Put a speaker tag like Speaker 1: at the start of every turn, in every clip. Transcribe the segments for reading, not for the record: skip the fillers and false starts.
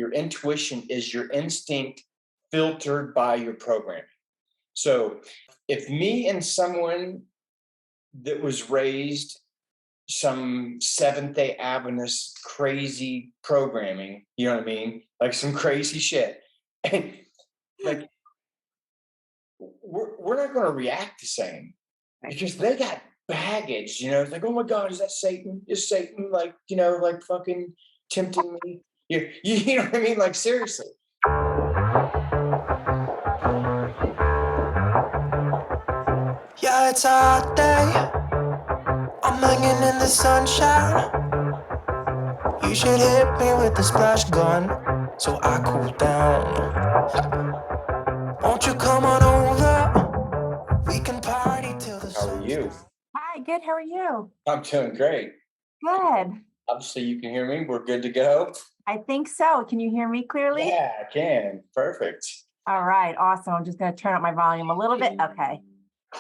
Speaker 1: Your intuition is your instinct filtered by your programming. So if me and someone that was raised some Seventh-day Adventist crazy programming, you know what I mean? Like some crazy shit. And like we're not going to react the same because they got baggage, it's like, oh my God, is that Satan? Is Satan like, like fucking tempting me? You know what I mean? Like seriously.
Speaker 2: Yeah, it's a hot day. I'm hanging in the sunshine. You should hit me with the splash gun so I cool down. Won't you come on over? We can party till the
Speaker 1: How are you?
Speaker 3: Hi, good. How are you?
Speaker 1: I'm doing great.
Speaker 3: Good.
Speaker 1: Obviously, you can hear me. We're good to go.
Speaker 3: I think so. Can you hear me clearly?
Speaker 1: Yeah, I can. Perfect.
Speaker 3: All right. Awesome. I'm just going to turn up my volume a little bit. Okay.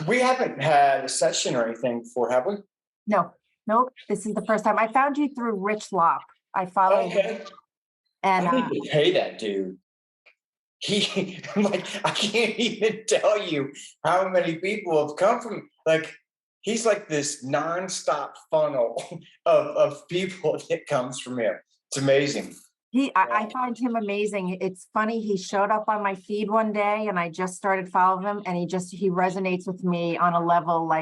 Speaker 1: We haven't had a session or anything before, have we?
Speaker 3: No, nope. This is the first time. I found you through Rich Lop. I followed him.
Speaker 1: Okay.
Speaker 3: And
Speaker 1: I need to pay that dude. I can't even tell you how many people have come from, he's like this nonstop funnel of people that comes from him. It's amazing.
Speaker 3: I find him amazing. It's funny. He showed up on my feed one day and I just started following him and he resonates with me on a level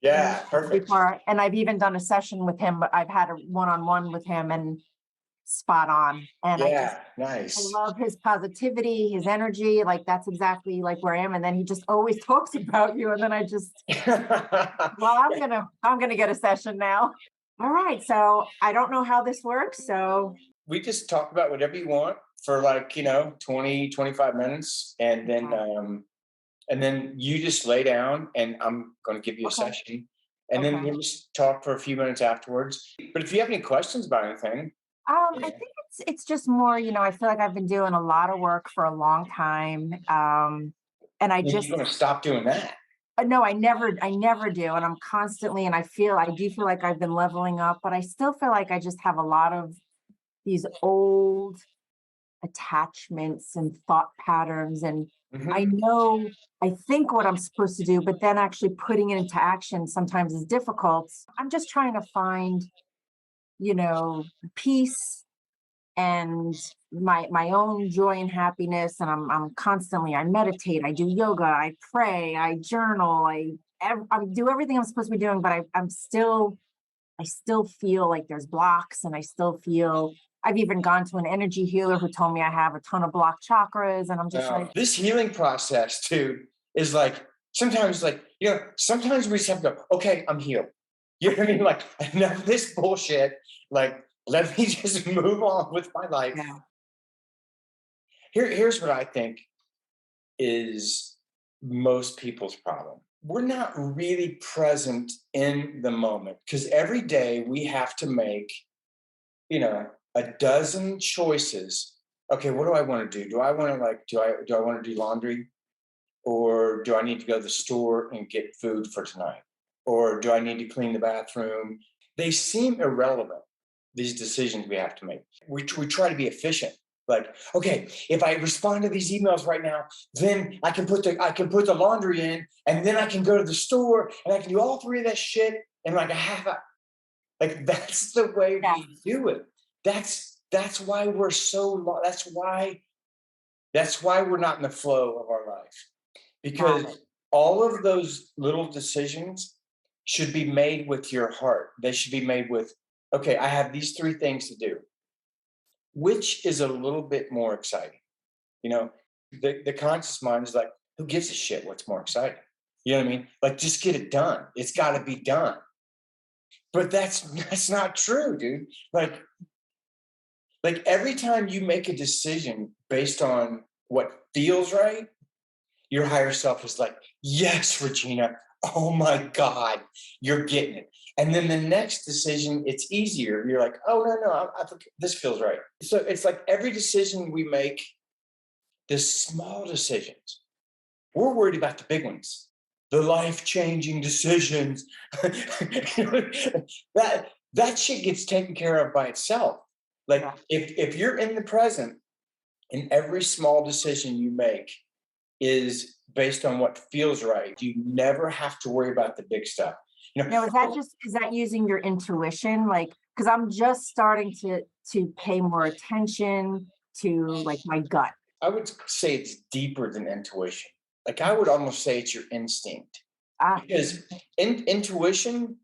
Speaker 1: yeah, perfect.
Speaker 3: Before. And I've even done a session with him, but I've had a one-on-one with him and spot on. And
Speaker 1: nice.
Speaker 3: I love his positivity, his energy. That's exactly like where I am. And then he just always talks about you. And then I just, well, I'm gonna get a session now. All right. So I don't know how this works. So
Speaker 1: we just talk about whatever you want for 20, 25 minutes. And then you just lay down and I'm going to give you a session. And then we'll just talk for a few minutes afterwards. But if you have any questions about anything.
Speaker 3: I think it's just more, I feel like I've been doing a lot of work for a long time. And I just
Speaker 1: you're going to stop doing that.
Speaker 3: No, I never do. And I'm constantly, and I do feel like I've been leveling up, but I still feel like I just have a lot of these old attachments and thought patterns. And I think what I'm supposed to do, but then actually putting it into action sometimes is difficult. I'm just trying to find, peace and my own joy and happiness. And I'm constantly, I meditate, I do yoga, I pray, I journal, I do everything I'm supposed to be doing, but I still feel like there's blocks, and I still feel. I've even gone to an energy healer who told me I have a ton of blocked chakras, and I'm just
Speaker 1: this healing process too is sometimes sometimes we just have to go, okay, I'm healed. You know what I mean? Enough of this bullshit. Let me just move on with my life.
Speaker 3: Yeah.
Speaker 1: Here's what I think is most people's problem. We're not really present in the moment because every day we have to make, a dozen choices. Okay, what do I want to do? Do I want to do I want to do laundry? Or do I need to go to the store and get food for tonight? Or do I need to clean the bathroom? They seem irrelevant, these decisions we have to make. We try to be efficient. Okay, if I respond to these emails right now, then I can put the laundry in, and then I can go to the store and I can do all three of that shit in a half hour. That's the way we do it. That's why we're so that's why we're not in the flow of our life. Because all of those little decisions should be made with your heart. They should be made with, okay, I have these three things to do. Which is a little bit more exciting? The conscious mind is who gives a shit what's more exciting? You know what I mean? Just get it done. It's got to be done. But that's not true, dude. Every time you make a decision based on what feels right, your higher self is yes, Regina. Oh my God, you're getting it. And then the next decision, it's easier. You're oh, no, this feels right. So it's every decision we make, the small decisions, we're worried about the big ones, the life-changing decisions. That shit gets taken care of by itself. If you're in the present And every small decision you make is based on what feels right. You never have to worry about the big stuff. You know,
Speaker 3: Now, is that using your intuition? Like, because I'm just starting to pay more attention to like my gut.
Speaker 1: I would say it's deeper than intuition. Like I would almost say it's your instinct
Speaker 3: Ah,
Speaker 1: because intuition,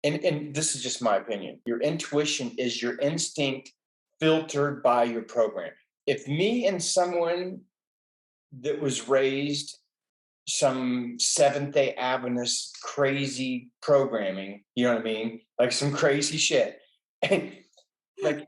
Speaker 1: and this is just my opinion, your intuition is your instinct filtered by your programming. If me and someone that was raised some Seventh day Adventist crazy programming, you know what I mean? Like some crazy shit. And like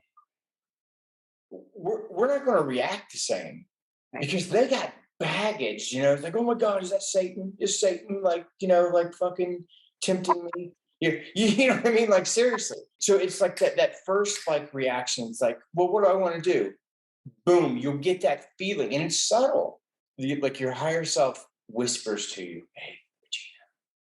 Speaker 1: we're not going to react the same
Speaker 3: right.
Speaker 1: because they got baggage, you know. It's like, oh my God, is that Satan? Is Satan like, you know, like fucking tempting me? You know what I mean? Like seriously. So it's like that first like reaction. It's like, well, what do I want to do? Boom, you'll get that feeling, and it's subtle. Like your higher self whispers to you, "Hey, Regina,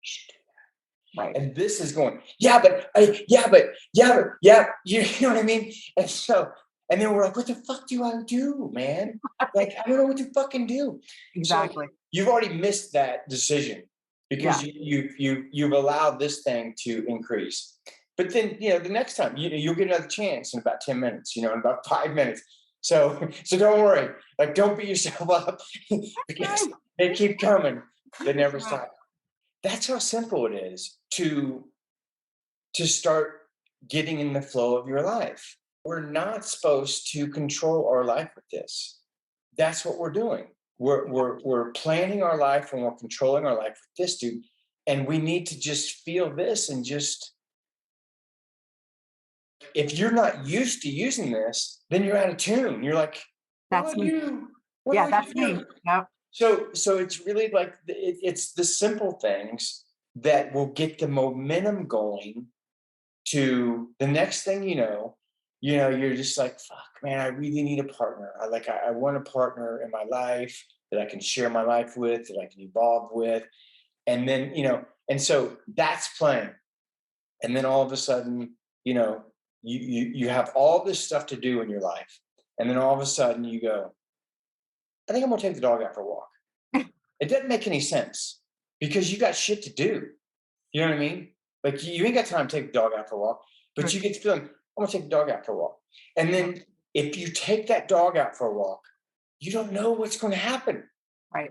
Speaker 1: you should do
Speaker 3: Right.
Speaker 1: that." And this is going, yeah, but yeah, but yeah, but yeah, you know what I mean? And so, and then we're like, what the fuck do I do, man? Like, I don't know what to fucking do. So
Speaker 3: Exactly.
Speaker 1: you've already missed that decision because
Speaker 3: Yeah.
Speaker 1: you've allowed this thing to increase. But then, you know, the next time you'll get another chance in about 10 minutes, you know, in about 5 minutes. So don't worry. Like, don't beat yourself up because
Speaker 3: Right.
Speaker 1: they keep coming. They never
Speaker 3: Right.
Speaker 1: stop. That's how simple it is to start getting in the flow of your life. We're not supposed to control our life with this. That's what we're doing. We're planning our life and we're controlling our life with this dude. And we need to just feel this and just, if you're not used to using this, then you're out of tune. You're like, what
Speaker 3: That's
Speaker 1: do I
Speaker 3: me.
Speaker 1: do? What
Speaker 3: Yeah,
Speaker 1: do I
Speaker 3: that's me.
Speaker 1: do?
Speaker 3: Yep.
Speaker 1: So it's really like it's the simple things that will get the momentum going to the next thing you know, you're just like, fuck, man, I really need a partner. I want a partner in my life that I can share my life with, that I can evolve with. And then, you know, and so that's playing. And then all of a sudden, you know, you have all this stuff to do in your life. And then all of a sudden you go, I think I'm gonna take the dog out for a walk. It doesn't make any sense because you got shit to do. You know what I mean? Like you ain't got time to take the dog out for a walk, but
Speaker 3: Right.
Speaker 1: you get the feeling, I'm gonna take the dog out for a walk. And then if you take that dog out for a walk, you don't know what's gonna happen.
Speaker 3: Right.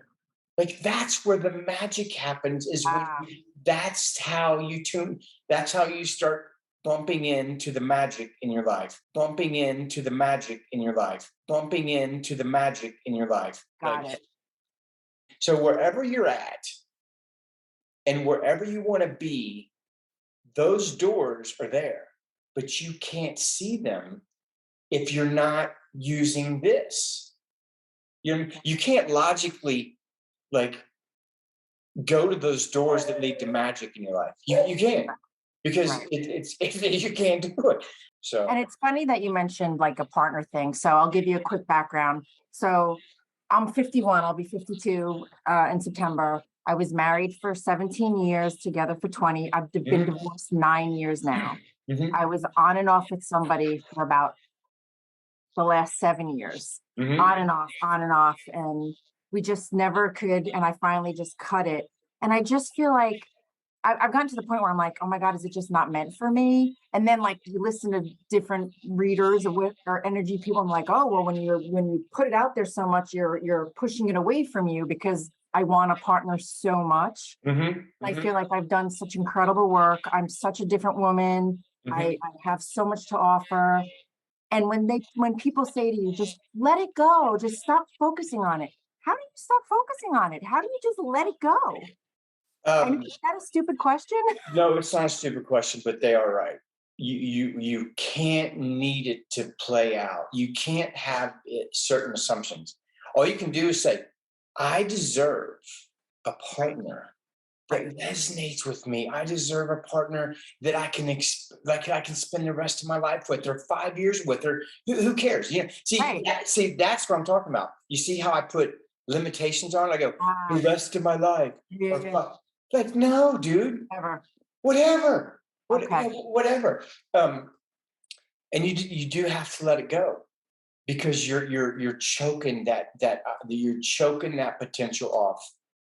Speaker 1: Like that's where the magic happens, is when
Speaker 3: Ah,
Speaker 1: that's how you tune, that's how you start bumping into the magic in your life, bumping into the magic in your life, bumping into the magic in your life.
Speaker 3: got
Speaker 1: Like
Speaker 3: it.
Speaker 1: so wherever you're at and wherever you want to be, those doors are there, but you can't see them if you're not using this. You can't logically like go to those doors that lead to magic in your life. You can't because
Speaker 3: Right.
Speaker 1: you can't do it. So
Speaker 3: And it's funny that you mentioned like a partner thing. So I'll give you a quick background. So I'm 51, I'll be 52 in September. I was married for 17 years, together for 20. I've been
Speaker 1: mhm,
Speaker 3: divorced 9 years now.
Speaker 1: mhm,
Speaker 3: I was on and off with somebody for about the last 7 years,
Speaker 1: mhm,
Speaker 3: on and off, on and off. And we just never could. And I finally just cut it. And I just feel like I've gotten to the point where I'm like, oh my God, is it just not meant for me? And then like you listen to different readers or energy people, I'm like, oh well, when you put it out there so much, you're pushing it away from you because I want a partner so much.
Speaker 1: mhm,
Speaker 3: I
Speaker 1: mhm,
Speaker 3: feel like I've done such incredible work. I'm such a different woman.
Speaker 1: mhm.
Speaker 3: I have so much to offer. And when people say to you, just let it go, just stop focusing on it. How do you stop focusing on it? How do you just let it go? I mean,
Speaker 1: Um,
Speaker 3: is that a stupid question?
Speaker 1: no, it's not a stupid question, but they are right. You can't need it to play out. You can't have certain assumptions. All you can do is say, I deserve a
Speaker 3: Right,
Speaker 1: partner
Speaker 3: right,
Speaker 1: that resonates with me. I deserve a partner that I can like I can spend the rest of my life with, or 5 years with, or who cares? You know,
Speaker 3: right.
Speaker 1: see, that's what I'm talking about. You see how I put limitations on it? I go the
Speaker 3: Ah,
Speaker 1: rest of my life, or
Speaker 3: yeah,
Speaker 1: fuck. Like no, dude,
Speaker 3: ever.
Speaker 1: whatever,
Speaker 3: Okay.
Speaker 1: whatever. And you do have to let it go. because you're choking you're choking that potential off.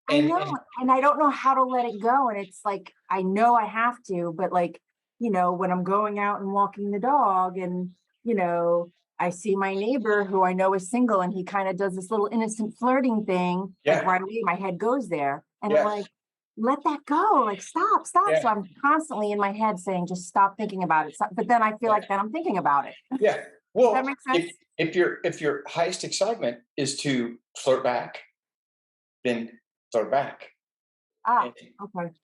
Speaker 3: I know,
Speaker 1: And
Speaker 3: and I don't know how to let it go, and it's like, I know I have to, but, like, when I'm going out and walking the dog and, you know, I see my neighbor who I know is single, and he kinda does this little innocent flirting thing, like,
Speaker 1: yeah,
Speaker 3: right away, my head goes there, and I'm
Speaker 1: yeah,
Speaker 3: like, "Let that go, like, stop, stop."
Speaker 1: yeah,
Speaker 3: So I'm constantly in my head saying, "Just stop thinking about it, stop," but then I feel
Speaker 1: yeah,
Speaker 3: like then I'm thinking about it.
Speaker 1: yeah.
Speaker 3: Does that
Speaker 1: Well,
Speaker 3: make sense?
Speaker 1: if your highest excitement is to flirt back, then flirt back.
Speaker 3: Ah,
Speaker 1: And,
Speaker 3: okay.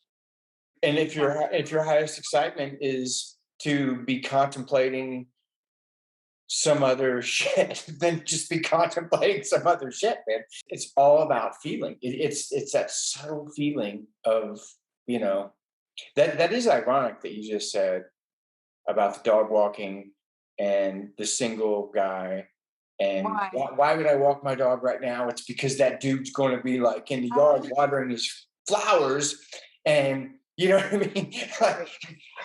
Speaker 1: and
Speaker 3: Yeah.
Speaker 1: if your highest excitement is to be contemplating some other shit, then just be contemplating some other shit, man. It's all about feeling. It's that subtle feeling of, you know, that is ironic that you just said about the dog walking and the single guy. And
Speaker 3: Why?
Speaker 1: why would I walk my dog right now? It's because that dude's going to be like in the yard
Speaker 3: Oh,
Speaker 1: watering his flowers. And you know what I mean?
Speaker 3: right.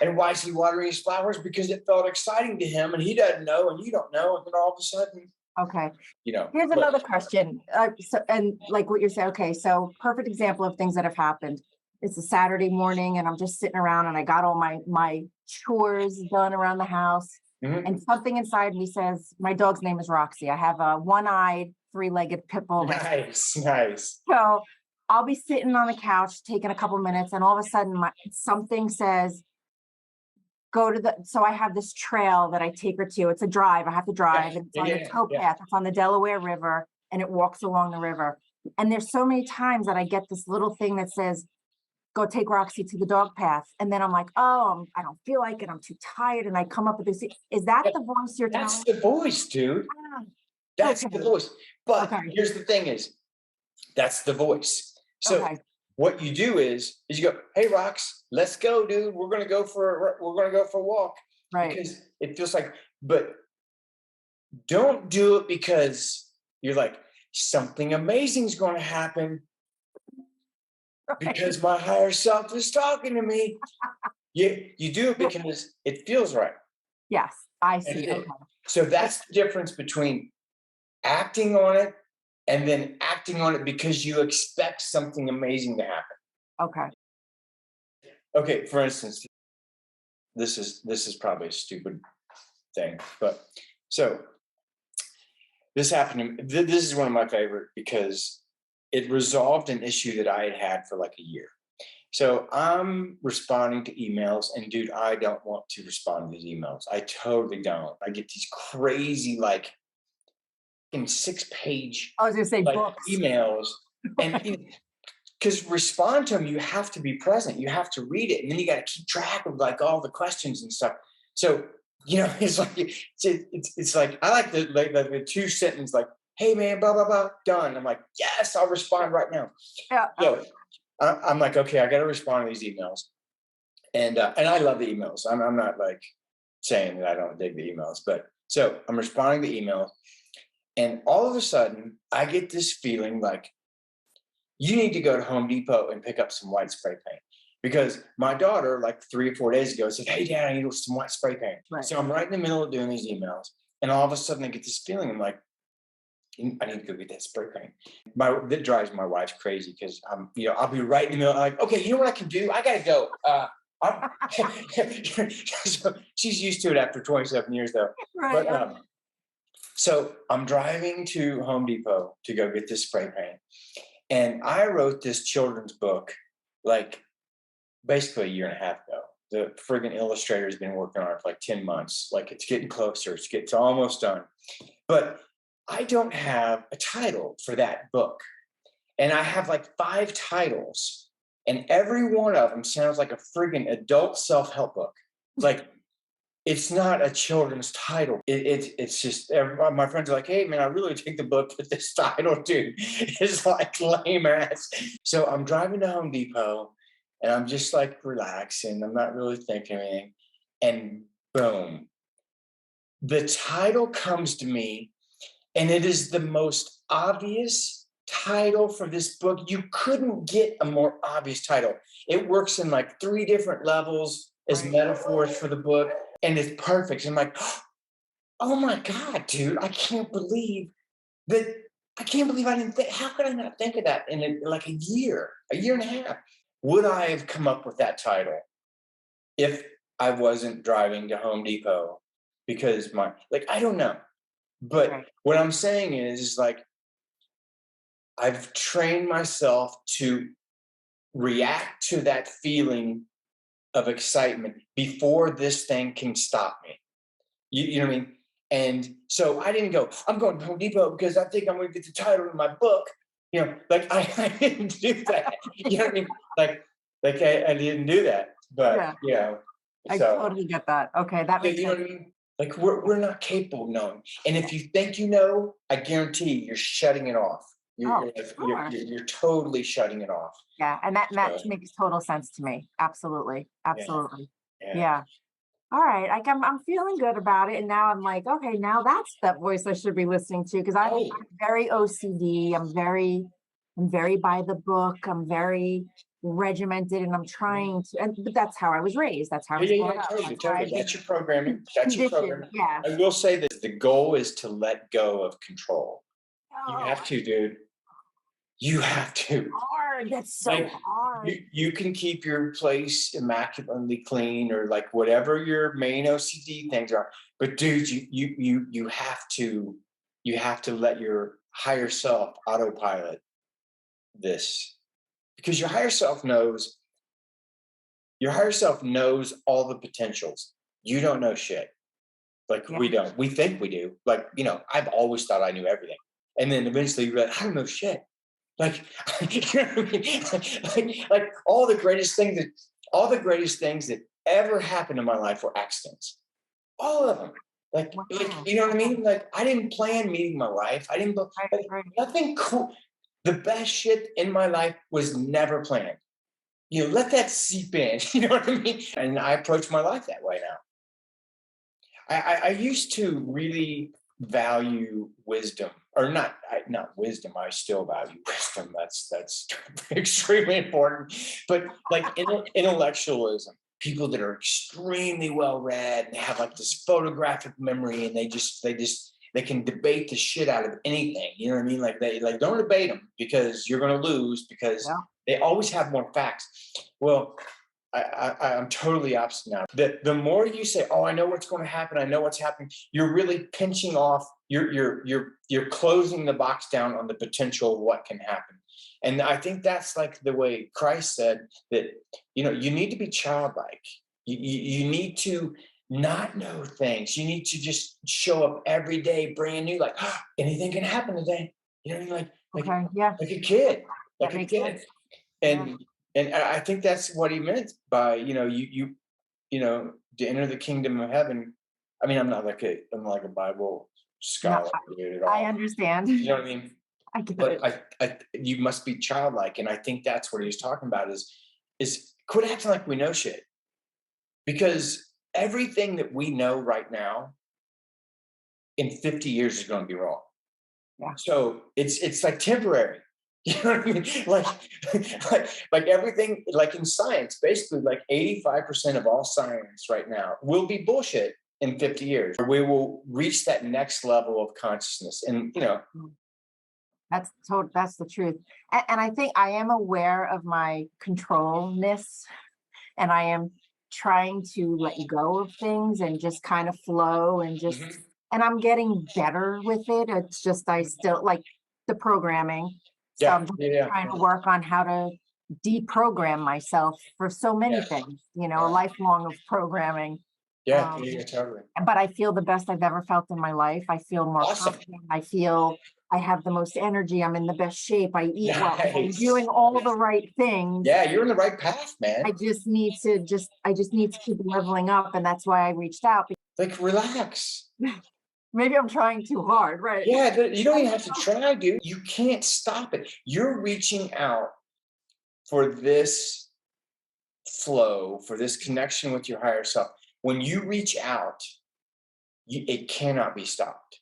Speaker 1: And why is he watering his flowers? Because it felt exciting to him and he doesn't know and you don't know. And then all of a sudden,
Speaker 3: Okay.
Speaker 1: you know,
Speaker 3: Here's
Speaker 1: but
Speaker 3: another question. So, and like what you're saying, okay, so perfect example of things that have happened. It's a Saturday morning, and I'm just sitting around, and I got all my chores done around the house,
Speaker 1: mhm.
Speaker 3: and something inside me says, my dog's name is Roxy. I have a one-eyed, three-legged pit bull.
Speaker 1: Nice, nice.
Speaker 3: So I'll be sitting on the couch taking a couple minutes, and all of a sudden, something says, go to the so I have this trail that I take her to. It's a drive. I have to
Speaker 1: Yeah,
Speaker 3: drive. And it's
Speaker 1: yeah,
Speaker 3: on the
Speaker 1: yeah, yeah.
Speaker 3: towpath. It's on the Delaware River, and it walks along the river. And there's so many times that I get this little thing that says, go take Roxy to the dog path. And then I'm like, oh, I don't feel like it. I'm too tired. And I come up with this. Is that
Speaker 1: Yeah,
Speaker 3: the voice you're
Speaker 1: that's
Speaker 3: telling?
Speaker 1: the voice, dude.
Speaker 3: Ah,
Speaker 1: That's
Speaker 3: okay.
Speaker 1: the voice. But
Speaker 3: Okay.
Speaker 1: here's the thing is that's the voice. So
Speaker 3: Okay.
Speaker 1: what you do is you go, "Hey, Rox, let's go, dude. We're gonna go for a walk,"
Speaker 3: Right.
Speaker 1: because it feels like. But don't do it because you're like something amazing is going to happen
Speaker 3: Right.
Speaker 1: because my higher self is talking to me. You do it
Speaker 3: Yeah.
Speaker 1: because it feels right.
Speaker 3: Yes. I
Speaker 1: And
Speaker 3: see. Okay.
Speaker 1: so that's the difference between acting on it and then acting on it because you expect something amazing to happen.
Speaker 3: Okay.
Speaker 1: Okay, for instance, this is probably a stupid thing, but so this happened. This is one of my favorite because it resolved an issue that I had had for like a year. So I'm responding to emails, and dude, I don't want to respond to these emails. I totally don't. I get these crazy, like in 6 page
Speaker 3: I was going to say
Speaker 1: like
Speaker 3: books.
Speaker 1: emails, and because respond to them, you have to be present. You have to read it, and then you got to keep track of like all the questions and stuff. So it's like it's like I like the two sentence like, "Hey man, blah blah blah, done." I'm like, "Yes, I'll respond right now."
Speaker 3: Yeah.
Speaker 1: So I'm like, "Okay, I got to respond to these emails," and I love the emails. I'm not like saying that I don't dig the emails, but so I'm responding to emails, and all of a sudden I get this feeling like you need to go to Home Depot and pick up some white spray paint. Because my daughter, like 3 or 4 days ago, said, "Hey, Dad, I need some white spray paint."
Speaker 3: Right.
Speaker 1: So I'm right in the middle of doing these emails. And all of a sudden, I get this feeling. I'm like, I need to go get that spray paint. That drives my wife crazy because I'll be right in the middle. Like, okay, you know what I can do? I got to go. So she's used to it after 27 years, though.
Speaker 3: Right.
Speaker 1: But so I'm driving to Home Depot to go get this spray paint. And I wrote this children's book like basically a year and a half ago. The friggin' illustrator's been working on it for like 10 months. Like it's getting closer, it's almost done. But I don't have a title for that book. And I have like 5 titles, and every one of them sounds like a friggin' adult self-help book. Like it's not a children's title. It's just my friends are like, "Hey man, I really think the book that this title, dude, is like lame ass." So I'm driving to Home Depot, and I'm just like relaxing. I'm not really thinking anything, and boom, the title comes to me, and it is the most obvious title for this book. You couldn't get a more obvious title. It works in like 3 different levels as
Speaker 3: Right.
Speaker 1: metaphors for the book, and it's perfect. I'm like, oh my God, dude, I can't believe that. I can't believe I didn't think. How could I not think of that in like a year and a half? Would I have come up with that title if I wasn't driving to Home Depot? Because like, I don't know. But
Speaker 3: Right.
Speaker 1: what I'm saying is like, I've trained myself to react to that feeling of excitement before this thing can stop me. You know what I mean? And so I didn't go, I'm going to Home Depot because I think I'm going to get the title of my book. Like I didn't do that. You know what I mean? Like I didn't do that. But
Speaker 3: Yeah, I
Speaker 1: so
Speaker 3: totally get that. Okay, that
Speaker 1: yeah,
Speaker 3: makes
Speaker 1: you know
Speaker 3: sense.
Speaker 1: what I mean? Like we're not capable of knowing. And if you think you know, I guarantee you're shutting it off.
Speaker 3: Oh, sure.
Speaker 1: You're totally shutting it off.
Speaker 3: Yeah, and that
Speaker 1: So
Speaker 3: makes total sense to me. Absolutely,
Speaker 1: yeah,
Speaker 3: absolutely.
Speaker 1: yeah.
Speaker 3: Yeah. All right, like I'm feeling good about it, and now I'm like, okay, now that's that voice I should be listening to because
Speaker 1: Oh,
Speaker 3: I'm very OCD. I'm very by the book. I'm very regimented, and I'm trying to. But that's how I was raised. That's how I
Speaker 1: yeah,
Speaker 3: was
Speaker 1: yeah,
Speaker 3: brought
Speaker 1: yeah,
Speaker 3: up.
Speaker 1: totally,
Speaker 3: That's why
Speaker 1: totally.
Speaker 3: I've been
Speaker 1: That's your programming. That's your
Speaker 3: conditioned.
Speaker 1: programming.
Speaker 3: Yeah.
Speaker 1: I will say this: the goal is to let go of control. You
Speaker 3: Oh,
Speaker 1: have to, dude. You have to.
Speaker 3: hard. That's so
Speaker 1: Like
Speaker 3: hard.
Speaker 1: you can keep your place immaculately clean or like whatever your main OCD things are, but dude, you have to let your higher self autopilot this because your higher self knows all the potentials. You don't know shit. Like
Speaker 3: Yeah.
Speaker 1: we don't. We think we do. Like, I've always thought I knew everything. And then eventually you're like, I don't know shit. Like, you know what I mean? Like all the greatest things that ever happened in my life were accidents. All of them.
Speaker 3: Wow.
Speaker 1: You know what I mean? Like I didn't plan meeting my wife. I didn't
Speaker 3: Right.
Speaker 1: like
Speaker 3: Right.
Speaker 1: nothing cool. The best shit in my life was never planned. Let that seep in. You know what I mean? And I approach my life that way now. I used to really value wisdom, or not wisdom. I still value wisdom. That's extremely important. But like intellectualism, people that are extremely well read and have like this photographic memory, and they can debate the shit out of anything. You know what I mean? Like they like don't debate them because you're going to lose because
Speaker 3: Yeah.
Speaker 1: they always have more facts. Well, I'm totally opposite now. The more you say, "Oh, I know what's going to happen. I know what's happening," you're really pinching off. You're closing the box down on the potential of what can happen. And I think that's like the way Christ said that. You need to be childlike. You need to not know things. You need to just show up every day, brand new. Like anything can happen today. You know what I mean? Like
Speaker 3: Okay. Yeah.
Speaker 1: like a kid,
Speaker 3: That
Speaker 1: like a
Speaker 3: makes
Speaker 1: kid.
Speaker 3: sense. Yeah.
Speaker 1: And I think that's what he meant by to enter the kingdom of heaven. I mean, I'm like a Bible
Speaker 3: No,
Speaker 1: scholar dude, at
Speaker 3: I
Speaker 1: all.
Speaker 3: understand.
Speaker 1: You know what I mean?
Speaker 3: I get
Speaker 1: But
Speaker 3: it.
Speaker 1: you must be childlike, and I think that's what he was talking about is quit acting like we know shit because everything that we know right now in 50 years is going to be wrong.
Speaker 3: Yeah.
Speaker 1: So it's like temporary. You know what I mean? Like everything, like in science, basically like 85% of all science right now will be bullshit in 50 years. We will reach that next level of consciousness. And
Speaker 3: Mm. That's the truth. And I think I am aware of my controlness, and I am trying to let go of things and just kind of flow and just,
Speaker 1: Mhm,
Speaker 3: and I'm getting better with it. It's just I still like the programming. So
Speaker 1: yeah,
Speaker 3: I'm just
Speaker 1: yeah, yeah,
Speaker 3: trying to work on how to deprogram myself for so many
Speaker 1: yeah,
Speaker 3: things, a
Speaker 1: yeah,
Speaker 3: lifelong of programming.
Speaker 1: yeah, yeah,
Speaker 3: Um,
Speaker 1: yeah, totally.
Speaker 3: but I feel the best I've ever felt in my life. I feel more
Speaker 1: Awesome.
Speaker 3: confident. I feel I have the most energy. I'm in the best shape. I eat well. Like, I'm
Speaker 1: Nice.
Speaker 3: doing all the right things.
Speaker 1: Yeah, you're in the right path, man.
Speaker 3: I just need to keep leveling up. And that's why I reached out.
Speaker 1: Like, relax.
Speaker 3: Maybe I'm trying too hard, right?
Speaker 1: Yeah, you don't even have to try, dude. You can't stop it. You're reaching out for this flow, for this connection with your higher self. When you reach out, it cannot be stopped.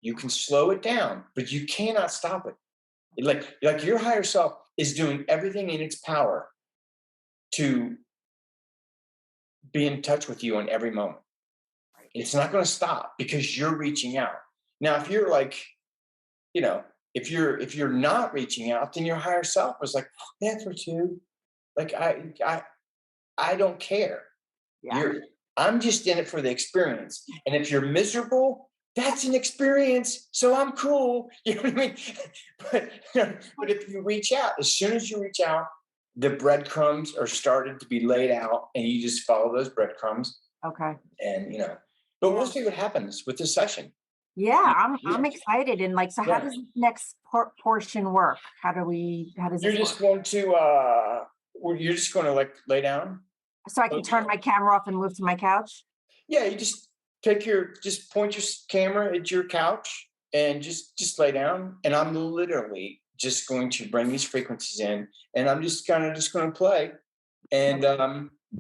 Speaker 1: You can slow it down, but you cannot stop it. Like your higher self is doing everything in its power to be in touch with you in every moment. It's not going to stop because you're reaching out. Now, if you're like, you know, if you're not reaching out, then your higher self was like, that's what you like. I don't care.
Speaker 3: Yeah.
Speaker 1: You're I'm just in it for the experience. And if you're miserable, that's an experience. So I'm cool. You know what I mean? But, but if you reach out, as soon as you reach out, the breadcrumbs are started to be laid out, and you just follow those breadcrumbs.
Speaker 3: Okay.
Speaker 1: And but we'll
Speaker 3: Yeah.
Speaker 1: see what happens with this session.
Speaker 3: Yeah,
Speaker 1: Yeah.
Speaker 3: I'm excited. And like, so how
Speaker 1: Yeah.
Speaker 3: does this next portion work? How does
Speaker 1: You're
Speaker 3: this
Speaker 1: just
Speaker 3: work?
Speaker 1: going to you're just going to like lay down.
Speaker 3: So I can turn my camera off and move to my couch?
Speaker 1: Yeah, you just just point your camera at your couch and just lay down. And I'm literally just going to bring these frequencies in, and I'm just going to play, and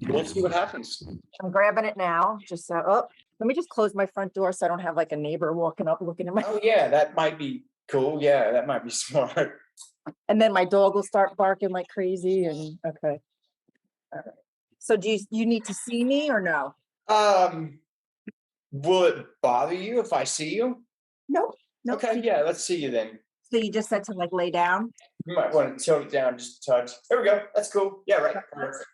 Speaker 1: we'll see what happens.
Speaker 3: I'm grabbing it now. Just oh, let me just close my front door so I don't have like a neighbor walking up looking at my.
Speaker 1: Oh yeah, that might be cool. Yeah, that might be smart.
Speaker 3: And then my dog will start barking like crazy. And okay. All right. So do you need to see me or no?
Speaker 1: Will it bother you if I see you?
Speaker 3: No. No.
Speaker 1: Okay, yeah, let's see you then.
Speaker 3: So you just said to like lay down?
Speaker 1: You might want to tilt it down just a touch. There we go. That's cool. Yeah, right. Perfect.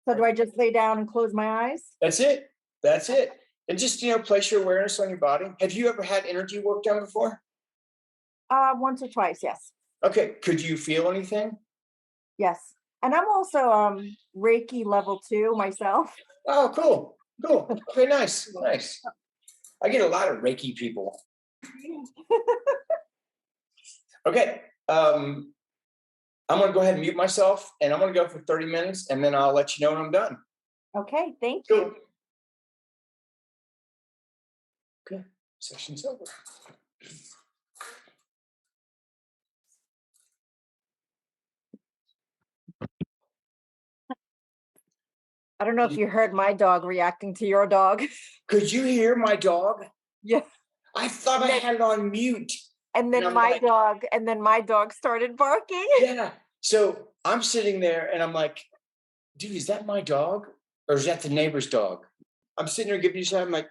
Speaker 3: So do I just lay down and close my eyes?
Speaker 1: That's it. That's it. And just, place your awareness on your body. Have you ever had energy work done before?
Speaker 3: Once or twice, yes.
Speaker 1: Okay. Could you feel anything?
Speaker 3: Yes. And I'm also Reiki level 2 myself.
Speaker 1: Oh, cool. Cool. Okay, nice. Nice. I get a lot of Reiki people. Okay. I'm going to go ahead and mute myself, and I'm going to go for 30 minutes, and then I'll let you know when I'm done.
Speaker 3: Okay, thank
Speaker 1: Cool.
Speaker 3: you.
Speaker 1: Okay. Session's over.
Speaker 3: I don't know if you heard my dog reacting to your dog.
Speaker 1: Could you hear my dog?
Speaker 3: Yeah.
Speaker 1: I thought I had it on mute.
Speaker 3: And then my dog started barking.
Speaker 1: Yeah. So I'm sitting there and I'm like, dude, is that my dog? Or is that the neighbor's dog? I'm sitting there giving you something. I'm like,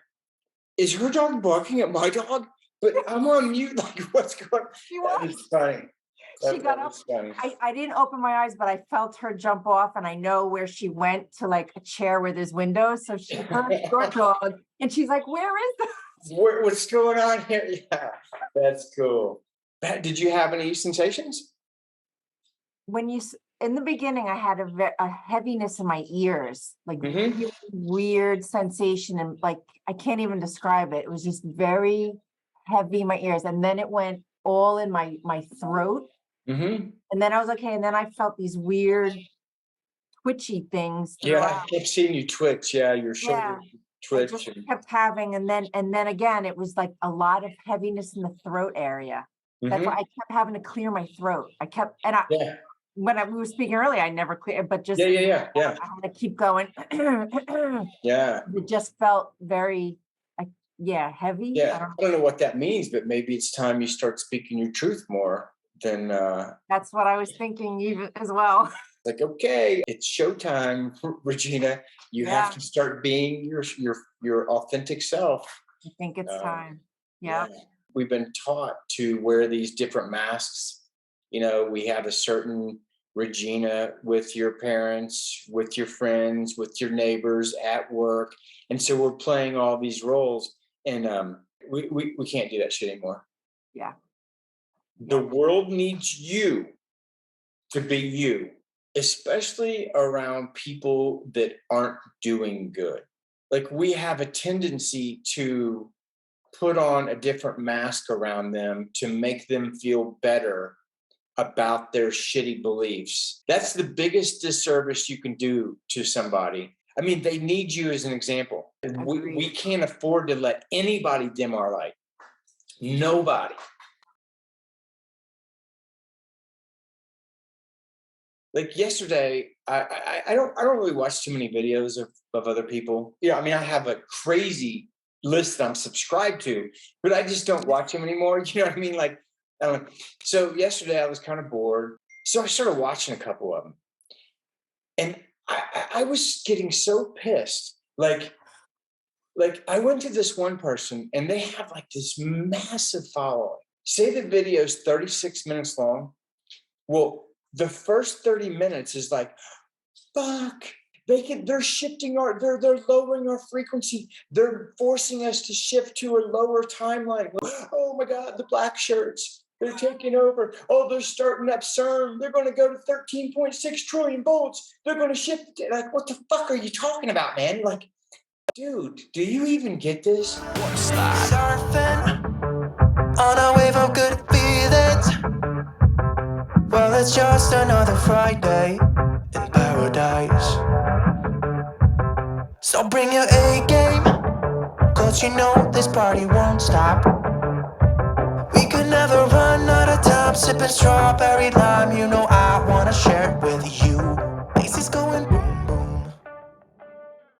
Speaker 1: is her dog barking at my dog? But I'm on mute. Like, what's going on?
Speaker 3: She
Speaker 1: That
Speaker 3: was.
Speaker 1: was funny.
Speaker 3: She got up. I didn't open my eyes, but I felt her jump off, and I know where she went to like a chair where there's windows. So she heard your dog, and she's like, "Where is the?"
Speaker 1: What's going on here? Yeah, that's cool. Did you have any sensations?
Speaker 3: When in the beginning, I had a heaviness in my ears, like really weird sensation, and like I can't even describe it. It was just very heavy in my ears, and then it went all in my throat. And then I was okay, and then I felt these weird twitchy things
Speaker 1: Yeah,
Speaker 3: throughout.
Speaker 1: I've seen you twitch. Yeah, your shoulder twitch.
Speaker 3: I just kept having, and then again, it was like a lot of heaviness in the throat area. That's why I kept having to clear my throat.
Speaker 1: Yeah.
Speaker 3: When we were speaking earlier, I never cleared, but just
Speaker 1: Yeah.
Speaker 3: I had to keep going.
Speaker 1: Yeah.
Speaker 3: It just felt very, heavy.
Speaker 1: Yeah. I don't know what that means, but maybe it's time you start speaking your truth more than
Speaker 3: That's what I was thinking even as well.
Speaker 1: like, okay, it's showtime, Regina. You have to start being your authentic self.
Speaker 3: I think it's time. Yeah.
Speaker 1: We've been taught to wear these different masks. We have a certain Regina with your parents, with your friends, with your neighbors at work. And so we're playing all these roles, and we can't do that shit anymore.
Speaker 3: Yeah.
Speaker 1: The world needs you to be you, especially around people that aren't doing good. Like, we have a tendency to put on a different mask around them to make them feel better about their shitty beliefs. That's the biggest disservice you can do to somebody. I mean, they need you as an example. We can't afford to let anybody dim our light. Nobody. Like yesterday, I don't really watch too many videos of other people. I mean, I have a crazy list that I'm subscribed to, but I just don't watch them anymore. You know what I mean? Like, so yesterday I was kind of bored, so I started watching a couple of them, and I was getting so pissed. Like, Like, I went to this one person and they have like this massive following. Say the video is 36 minutes long. Well, the first 30 minutes is like, fuck. They're shifting they're lowering our frequency. They're forcing us to shift to a lower timeline. Oh my God, the black shirts. They're taking over. Oh, they're starting up CERN. They're going to go to 13.6 trillion volts. They're going to shift it. Like, what the fuck are you talking about, man? Like, dude, do you even get this?
Speaker 2: Surfing on a wave of good feelings. Well, it's just another Friday in paradise. So bring your A game, cause you know this party won't stop. We could never run out of time, sipping strawberry lime. You know I wanna share it with you. Faces going